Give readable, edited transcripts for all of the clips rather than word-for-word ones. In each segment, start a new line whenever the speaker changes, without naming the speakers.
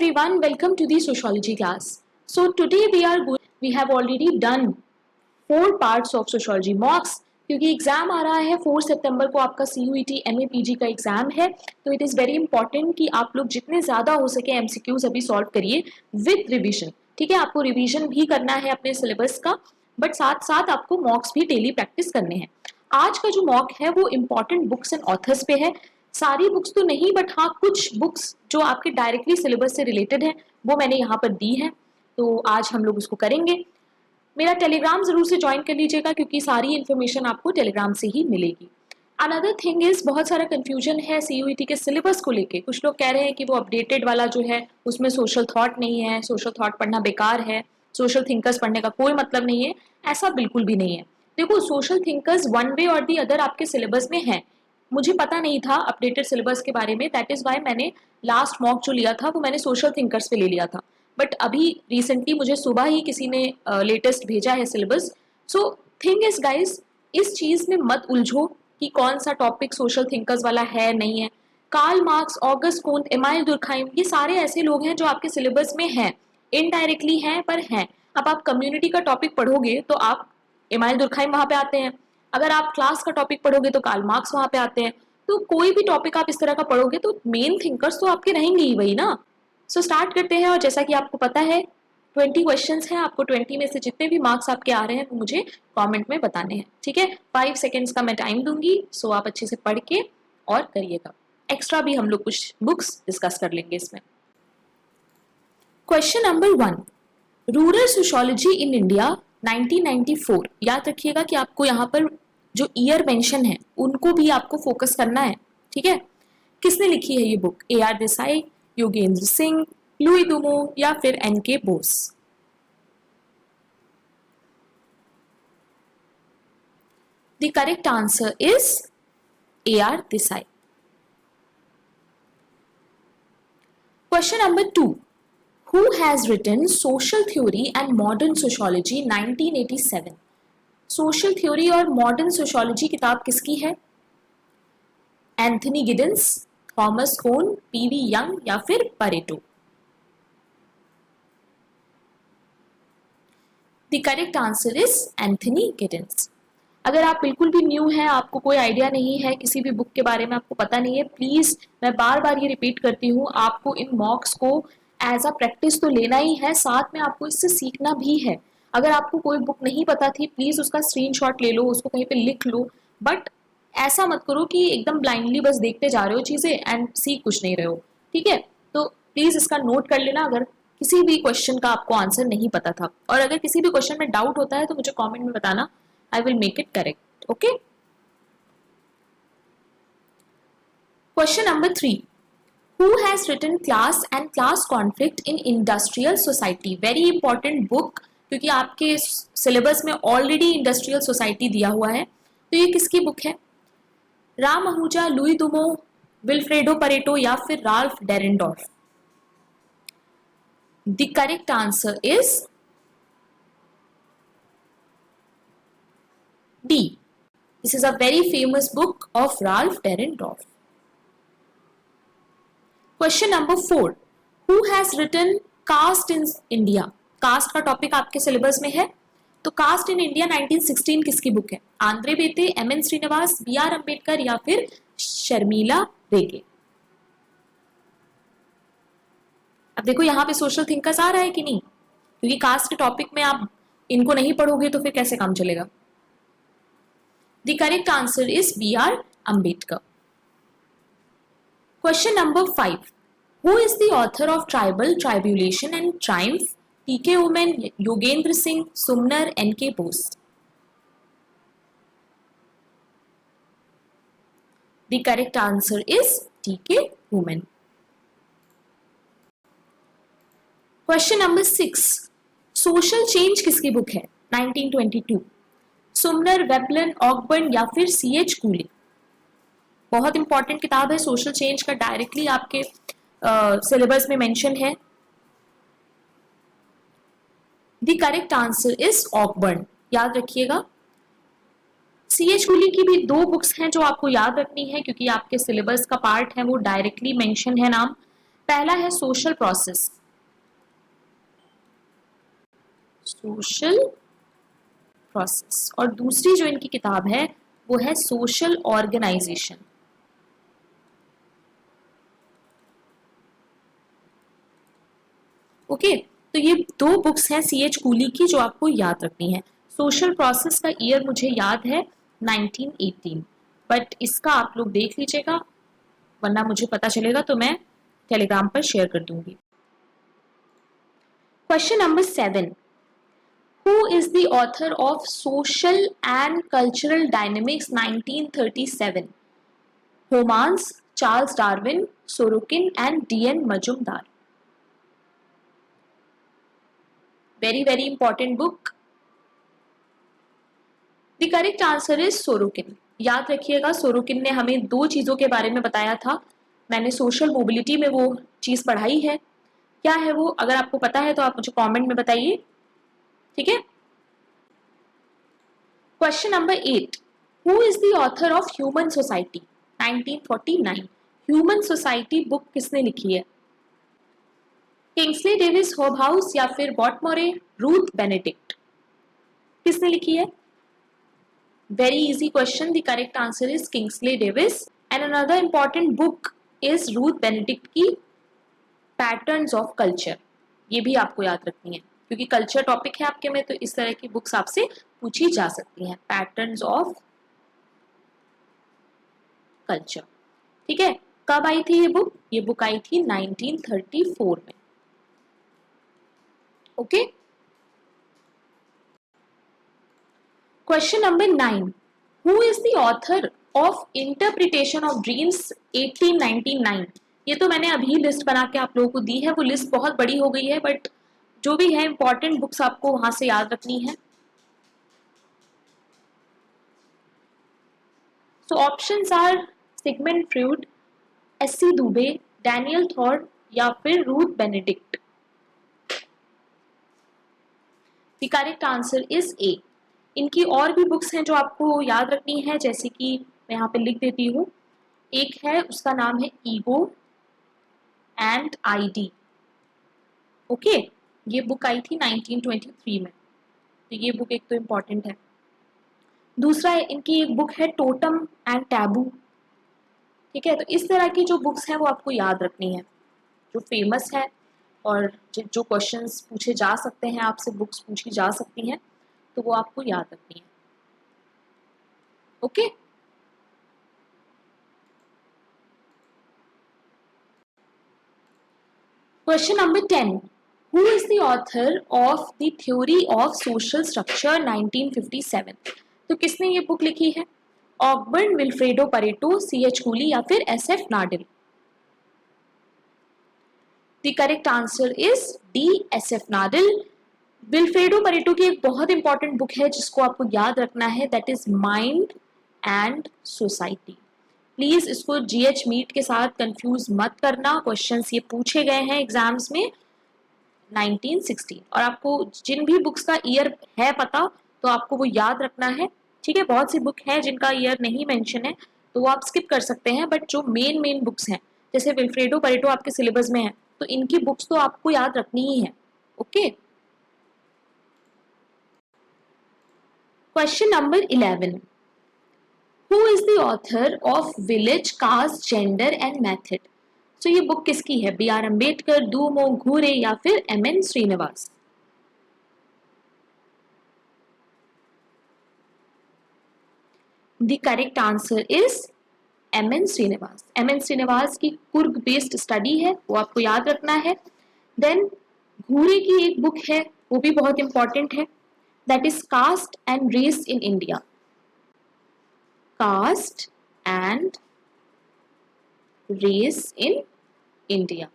everyone, welcome to the sociology class. So today we have already done 4 parts of sociology mocks क्योंकि exam आ रहा है 4 सितंबर को आपका CUET MAPG का exam है, तो इट इज़ वेरी इंपॉर्टेंट कि आप लोग जितने ज़्यादा हो सके MCQs अभी सॉल्व करिए विथ रिवीजन। ठीक है, आपको रिवीजन भी करना है अपने सिलेबस का, बट साथ साथ आपको मॉक्स भी डेली प्रैक्टिस करने हैं। आज का जो मॉक है वो इम्पॉर्टेंट बुक्स एंड ऑथर्स पे है। सारी बुक्स तो नहीं, बट हाँ कुछ बुक्स जो आपके डायरेक्टली सिलेबस से रिलेटेड है वो मैंने यहाँ पर दी है, तो आज हम लोग उसको करेंगे। मेरा टेलीग्राम जरूर से ज्वाइन कर लीजिएगा क्योंकि सारी इन्फॉर्मेशन आपको टेलीग्राम से ही मिलेगी। अनदर थिंग इज, बहुत सारा कंफ्यूजन है CUET के सिलेबस को लेके। कुछ लोग कह रहे हैं कि वो अपडेटेड वाला जो है उसमें सोशल थॉट नहीं है, सोशल थॉट पढ़ना बेकार है, सोशल थिंकर्स पढ़ने का कोई मतलब नहीं है। ऐसा बिल्कुल भी नहीं है। देखो, सोशल थिंकर्स वन वे और दी अदर आपके सिलेबस में है। मुझे पता नहीं था अपडेटेड सिलेबस के बारे में, दैट इज वाई मैंने लास्ट मॉक जो लिया था वो मैंने सोशल थिंकर्स पे ले लिया था। बट अभी रिसेंटली मुझे सुबह ही किसी ने लेटेस्ट भेजा है syllabus. So thing is guys, इस चीज में मत उलझो कि कौन सा टॉपिक सोशल थिंकर्स वाला है नहीं है। Karl Marx, Auguste Comte, Emile Durkheim, ये सारे ऐसे लोग हैं जो आपके सिलेबस में हैं, इनडायरेक्टली हैं पर हैं। अब आप कम्युनिटी का टॉपिक पढ़ोगे तो आप एमाइल दुर्खाइम वहां पे आते हैं, अगर आप क्लास का टॉपिक पढ़ोगे तो कार्ल मार्क्स वहां पे आते हैं। तो कोई भी टॉपिक आप इस तरह का पढ़ोगे तो मेन थिंकर्स तो आपके रहेंगे ही वही ना। सो स्टार्ट करते हैं। और जैसा कि आपको पता है 20 क्वेश्चंस हैं, आपको 20 में से जितने भी मार्क्स आपके आ रहे हैं वो मुझे कमेंट में बताने हैं। ठीक है, 5 सेकेंड्स का मैं टाइम दूंगी, सो आप अच्छे से पढ़ के और करिएगा। एक्स्ट्रा भी हम लोग कुछ बुक्स डिस्कस कर लेंगे इसमें। Question number 1, rural sociology in India 1994। याद रखिएगा कि आपको यहाँ पर जो ईयर मेंशन है उनको भी आपको फोकस करना है। ठीक है, किसने लिखी है ये book? AR Desai, Yogendra Singh, Louis Dumont या फिर NK Bose? The correct answer is AR Desai. Question number 2, Who has written Social Theory and Modern Sociology 1987? Social theory और मॉडर्न सोशियोलॉजी किताब किसकी है? एंथनी गिडेंस, थॉमस कोन, PV यंग या फिर Pareto? The correct answer is Anthony Giddens. अगर आप बिल्कुल भी न्यू हैं, आपको कोई आइडिया नहीं है किसी भी बुक के बारे में, आपको पता नहीं है, प्लीज मैं बार बार ये रिपीट करती हूँ, आपको इन मॉक्स को एज अ प्रैक्टिस तो लेना ही है, साथ में आपको इससे सीखना भी है। अगर आपको कोई बुक नहीं पता थी, प्लीज उसका स्क्रीनशॉट ले लो, उसको कहीं पे लिख लो, बट ऐसा मत करो कि एकदम ब्लाइंडली बस देखते जा रहे हो चीजें एंड सीख कुछ नहीं रहे हो। ठीक है, तो प्लीज इसका नोट कर लेना अगर किसी भी क्वेश्चन का आपको आंसर नहीं पता था, और अगर किसी भी क्वेश्चन में डाउट होता है तो मुझे कॉमेंट में बताना, I will make it correct. Okay. Question number 3. Who has written Class and Class Conflict in Industrial Society? Very important book, क्योंकि आपके सिलेबस में ऑलरेडी इंडस्ट्रियल सोसाइटी दिया हुआ है। तो ये किसकी बुक है? Ram Ahuja, Louis Dumont, Vilfredo Pareto या फिर Ralf Dahrendorf? The correct answer is D. This is a very famous book of Ralph Dahrendorf. Question number 4. Who has written Caste in India? Caste का टॉपिक आपके syllabus में है, तो cast in India 1916 किसकी book है? Andre Beteille, MN Srinivas, BR Ambedkar या फिर शर्मिला रेगे? अब देखो यहाँ पे सोशल थिंकर्स आ रहा है कि नहीं, क्योंकि कास्ट के टॉपिक में आप इनको नहीं पढ़ोगे तो फिर कैसे काम चलेगा। The correct answer is BR Ambedkar. Question number 5. Who is the author of Tribal, Tribulation and Triumph? TK Women, Yogendra Singh, Sumner, NK Bose? The correct answer is TK Women. Question number 6. Social Change किसकी book है? 1922. सुमनर, Veblen, ऑकबर्न या फिर CH coolie? बहुत important किताब है social change का, directly आपके syllabus में मेंशन है। The correct answer is Ogburn. याद रखिएगा। CH कूली की भी 2 बुक्स हैं जो आपको याद रखनी है क्योंकि आपके सिलेबस का पार्ट है, वो डायरेक्टली मेंशन है नाम। पहला है सोशल प्रोसेस, सोशल प्रोसेस, और दूसरी जो इनकी किताब है वो है सोशल ऑर्गेनाइजेशन। ओके, तो ये दो बुक्स हैं सी एच कूली की जो आपको याद रखनी है। सोशल प्रोसेस का ईयर मुझे याद है 1918, बट इसका आप लोग देख लीजिएगा, वरना मुझे पता चलेगा तो मैं टेलीग्राम पर शेयर कर दूंगी। Question number 7, Who is the author of Social and Cultural Dynamics 1937? Homans, Charles Darwin, Sorokin and D.N. Majumdar. Very important book. The correct answer is Sorokin. याद रखिएगा, सोरोकिन ने हमें दो चीजों के बारे में बताया था। मैंने सोशल मोबिलिटी में वो चीज पढ़ाई है। क्या है वो? अगर आपको पता है तो आप मुझे कमेंट में बताइए, ठीक है। Question number 8, who is the author of human society 1949? Human society book किसने लिखी है? किंग्सले डेविस होबहाउस या फिर वॉटमोरे, रूथ बेनेडिक्ट? किसने लिखी है? Very easy question. The correct answer is Kingsley Davis. And another important book is Ruth Benedict की Patterns of Culture. ये भी आपको याद रखनी है क्योंकि कल्चर टॉपिक है आपके में, तो इस तरह की बुक्स आपसे पूछी जा सकती हैं। पैटर्न्स ऑफ कल्चर, ठीक है। कब आई थी ये बुक? ये बुक आई थी 1934 में। Okay. Question number 9. Who is the author of Interpretation of Dreams 1899? ये तो मैंने अभी लिस्ट बना के आप लोगों को दी है, वो लिस्ट बहुत बड़ी हो गई है, बट जो भी है इंपॉर्टेंट बुक्स आपको वहां से याद रखनी है। So options are Sigmund Freud, S C. Dube, Daniel Thorner या फिर Ruth Benedict. The correct answer is A. इनकी और भी बुक्स हैं जो आपको याद रखनी है, जैसे कि मैं यहाँ पे लिख देती हूँ। एक है, उसका नाम है ईगो एंड आईडी। ओके, ये बुक आई थी 1923 में, तो ये बुक एक तो इम्पॉर्टेंट है। दूसरा इनकी एक बुक है टोटम एंड टैबू, ठीक है। तो इस तरह की जो बुक्स हैं वो आपको याद रखनी है, जो फेमस है और जो क्वेश्चंस पूछे जा सकते हैं आपसे, बुक्स पूछी जा सकती हैं, तो वो आपको याद रखनी है। Okay. Question number 10, who is the author of the theory of social structure 1957? तो किसने ये बुक लिखी है? Ogburn, Vilfredo Pareto, C H Cooley या फिर S F Nadel? The correct answer is D, S F Nadel. Vilfredo Pareto की एक बहुत इंपॉर्टेंट बुक है जिसको आपको याद रखना है, that is mind and society. Please इसको जीएच मीट के साथ कंफ्यूज मत करना, क्वेश्चंस ये पूछे गए हैं एग्जाम्स में 1916, और आपको जिन भी बुक्स का ईयर है पता तो आपको वो याद रखना है, ठीक है। बहुत सी बुक है जिनका ईयर नहीं मेंशन है तो वो आप स्किप कर सकते हैं, बट जो मेन बुक्स हैं जैसे विल्फ्रेडो परेटो आपके सिलेबस में है तो इनकी बुक्स तो आपको याद रखनी ही है। Okay. Question number 11, who is the author of village, caste, gender and method? तो ये बुक किसकी है? बी आर अम्बेडकर, दू मो घूरे या फिर M N Srinivas? The correct answer is M N Srinivas. M N Srinivas की कुर्ग बेस्ड स्टडी है, वो आपको याद रखना है। देन घूरे की एक बुक है, वो भी बहुत इंपॉर्टेंट है, that is caste and race in India. Caste and race in India,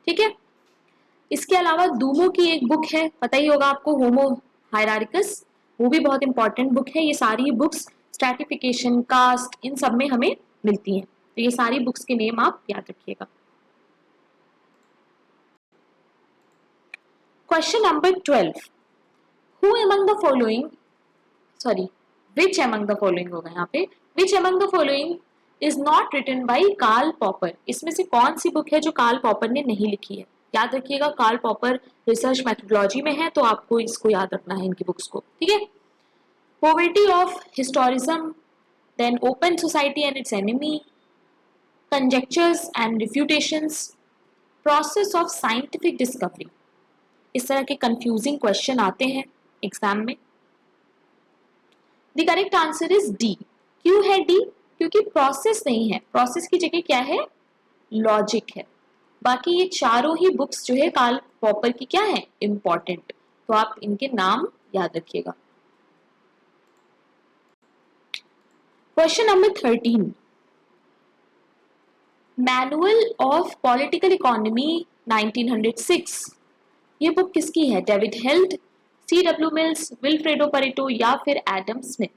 ठीक है। इसके अलावा दूमो की एक बुक है, पता ही होगा आपको, होमो हायरार्किस, वो भी बहुत इंपॉर्टेंट बुक है। ये सारी बुक्स स्ट्रैटिफिकेशन, कास्ट, इन सब में हमें मिलती हैं, तो ये सारी बुक्स के नेम आप याद रखिएगा। Question number 12, who among the following, sorry which among the following होगा यहाँ पे, which among the following is not written by Karl Popper. इसमें से कौन सी बुक है जो कार्ल पॉपर ने नहीं लिखी है? याद रखिएगा, कार्ल पॉपर रिसर्च मेथोडोलॉजी में है, तो आपको इसको याद रखना है, इनकी बुक्स को, ठीक है। Poverty of historicism, then open society and its enemy, conjectures and refutations, process of scientific discovery. इस तरह के कंफ्यूजिंग क्वेश्चन आते हैं एग्जाम में। The correct answer is D. क्यों है डी? क्योंकि प्रोसेस नहीं है, प्रोसेस की जगह क्या है? लॉजिक है। बाकी ये चारों ही बुक्स जो है कार्ल पॉपर की क्या है? इंपॉर्टेंट। तो आप इनके नाम याद रखिएगा। Question number 13, manual of political economy 1906, ये बुक किसकी है? David held, C.W. Mills, Vilfredo Pareto या फिर Adam Smith?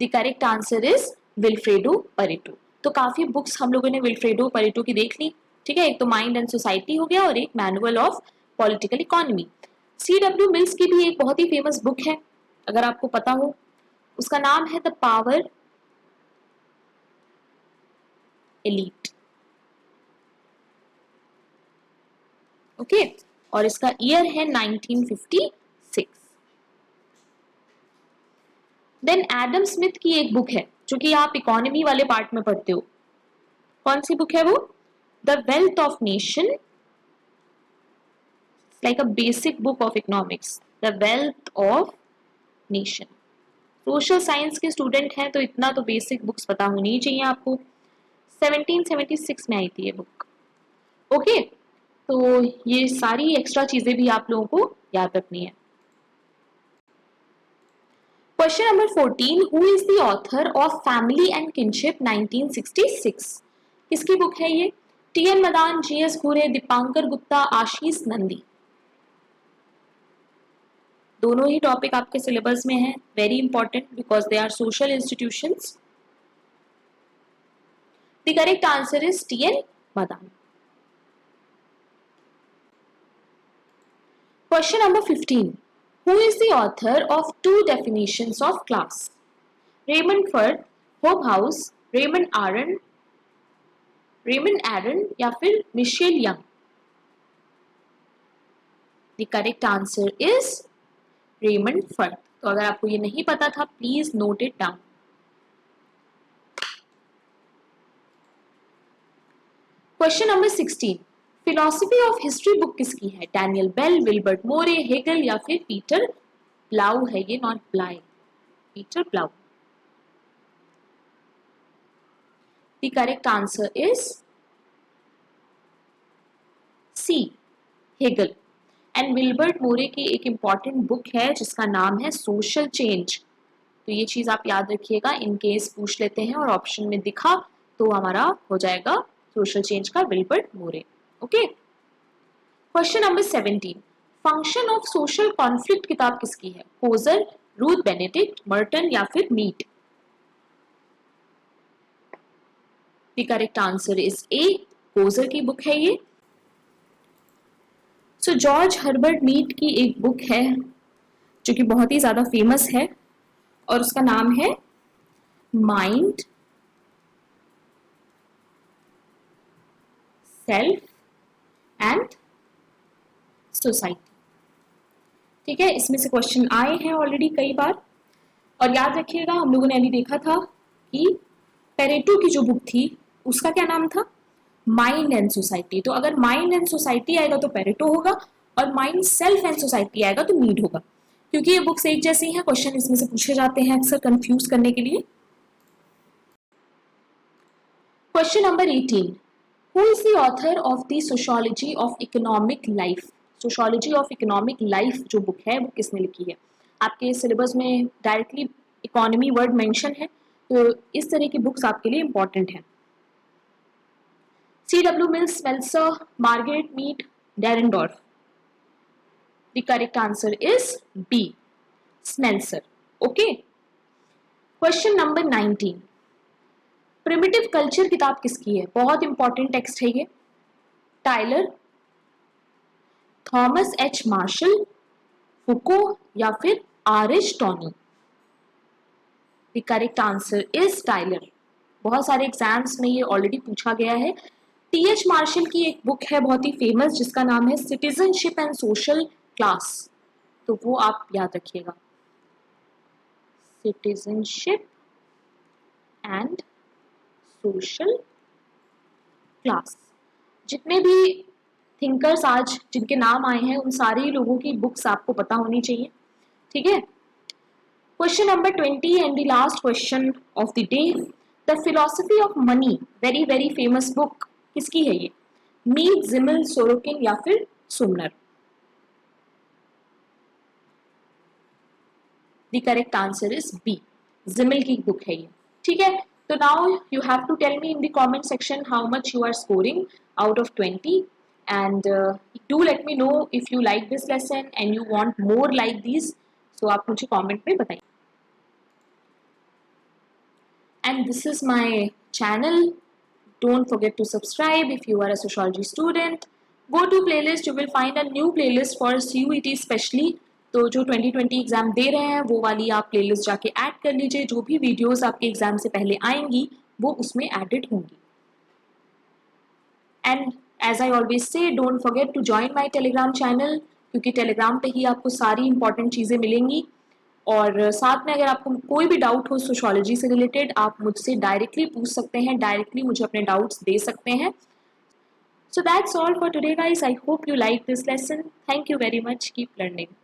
The correct answer is Vilfredo Pareto. तो काफी बुक्स हम लोगों ने विल्फ्रेडो परेटो की देख ली, ठीक है। एक तो माइंड एंड सोसाइटी हो गया और एक manual of political economy. C.W. Mills की भी एक बहुत ही फेमस बुक है, अगर आपको पता हो, उसका नाम है द पावर एलीट, ओके और इसका ईयर है 1956। देन एडम स्मिथ की एक बुक है जो कि आप इकोनॉमी वाले पार्ट में पढ़ते हो। कौन सी बुक है वो? The wealth of nation, like a basic book of economics, the wealth of nation. Social science के स्टूडेंट हैं तो इतना तो बेसिक बुक्स पता होनी ही चाहिए आपको। 1776 में आई थी ये बुक, ओके। तो ये सारी एक्स्ट्रा चीजें भी आप लोगों को याद रखनी है। Question number 14, who is the author of family and kinship 1966? किसकी बुक है ये? T.N. मदान, G.S. खुरे, दीपांकर गुप्ता, आशीष नंदी। दोनों ही टॉपिक आपके सिलेबस में है, very important because they are social institutions. The correct answer is T.N. Madan. Question number 15. Who is the author of two definitions of class? Raymond Firth, Hobhouse, Raymond Aron या फिर Michelle Young? The correct answer is Raymond Firth. तो अगर आपको ये नहीं पता था, please note it down. Question number 16, philosophy of history book किसकी है? Daniel Bell, Wilbert Moore, Hegel या फिर पीटर ब्लाउ है ये, not Bligh, Peter Blau. The correct answer is C, Hegel. And Wilbert Moore की एक इंपॉर्टेंट बुक है जिसका नाम है सोशल चेंज। तो ये चीज आप याद रखिएगा, इन केस पूछ लेते हैं और ऑप्शन में दिखा तो हमारा हो जाएगा सोशल चेंज का Wilbert Moore, okay. Question number 17, function of social conflict किताब किसकी है? कोजर, रूथ बेनेडिक्ट, मर्टन या फिर Mead? The correct answer is A, Coser की बुक है ये। सो जॉर्ज हर्बर्ट मीट की एक बुक है जो कि बहुत ही ज्यादा फेमस है और उसका नाम है माइंड, सेल्फ एंड सोसाइटी, ठीक है। इसमें से क्वेश्चन आए हैं ऑलरेडी कई बार और याद रखिएगा, हम लोगों ने अभी देखा था कि पेरेटो की जो बुक थी उसका क्या नाम था? Mind and society. तो अगर माइंड एंड सोसाइटी आएगा तो पेरेटो होगा और माइंड, सेल्फ एंड सोसाइटी आएगा तो मीड होगा, क्योंकि ये बुक्स एक जैसी हैं। क्वेश्चन इसमें से पूछे जाते हैं अक्सर कंफ्यूज करने के लिए। Question number 18, who is the author of the sociology of economic life? Sociology of economic life जो बुक है वो किसने लिखी है? आपके सिलेबस में डायरेक्टली इकोनॉमी वर्ड मेंशन है, तो इस तरह की बुक्स आपके लिए इंपॉर्टेंट है। C.W. Mills, Melser, Margaret Mead, Dahrendorf? The correct answer is B, Smelser, okay. Question number 19, primitive culture किताब किसकी है? बहुत इंपॉर्टेंट टेक्स्ट है ये। Tylor, Thomas H Marshall, Foucault या फिर R.H. Tawney? The correct answer is Tylor. बहुत सारे एग्जाम्स में ये ऑलरेडी पूछा गया है। टी.एच. मार्शल की एक बुक है बहुत ही फेमस जिसका नाम है सिटीजनशिप एंड सोशल क्लास, तो वो आप याद रखिएगा, सिटीजनशिप एंड सोशल क्लास। जितने भी थिंकर्स आज जिनके नाम आए हैं उन सारे लोगों की बुक्स आपको पता होनी चाहिए, ठीक है। Question number 20 and the last question of the day, the philosophy of money, very very famous book किसकी है ये? मीट, जिमिल, सोरोकिन या फिर Sumner? The correct answer is B, Simmel की बुक है ये, ठीक है। तो now you have to tell me in the comment section how much you are scoring out of 20 and do let me know if you like this lesson and you want more like these, so आप मुझे comment में बताइए। And this is my channel, don't forget to subscribe if you are a sociology student. Go to playlist, you will find a new playlist for CUET specially, तो जो 2020 exam दे रहे हैं वो वाली आप प्लेलिस्ट जाके ऐड कर लीजिए, जो भी वीडियोस आपके एग्जाम से पहले आएंगी वो उसमें एडेड होंगी। And as I always say, don't forget to join my Telegram channel, क्योंकि टेलीग्राम पे ही आपको सारी इंपॉर्टेंट चीज़ें मिलेंगी। और साथ में अगर आपको कोई भी डाउट हो सोशोलॉजी से रिलेटेड, आप मुझसे डायरेक्टली पूछ सकते हैं, डायरेक्टली मुझे अपने डाउट्स दे सकते हैं। So that's all for today guys, I hope you like this lesson. Thank you very much, keep learning.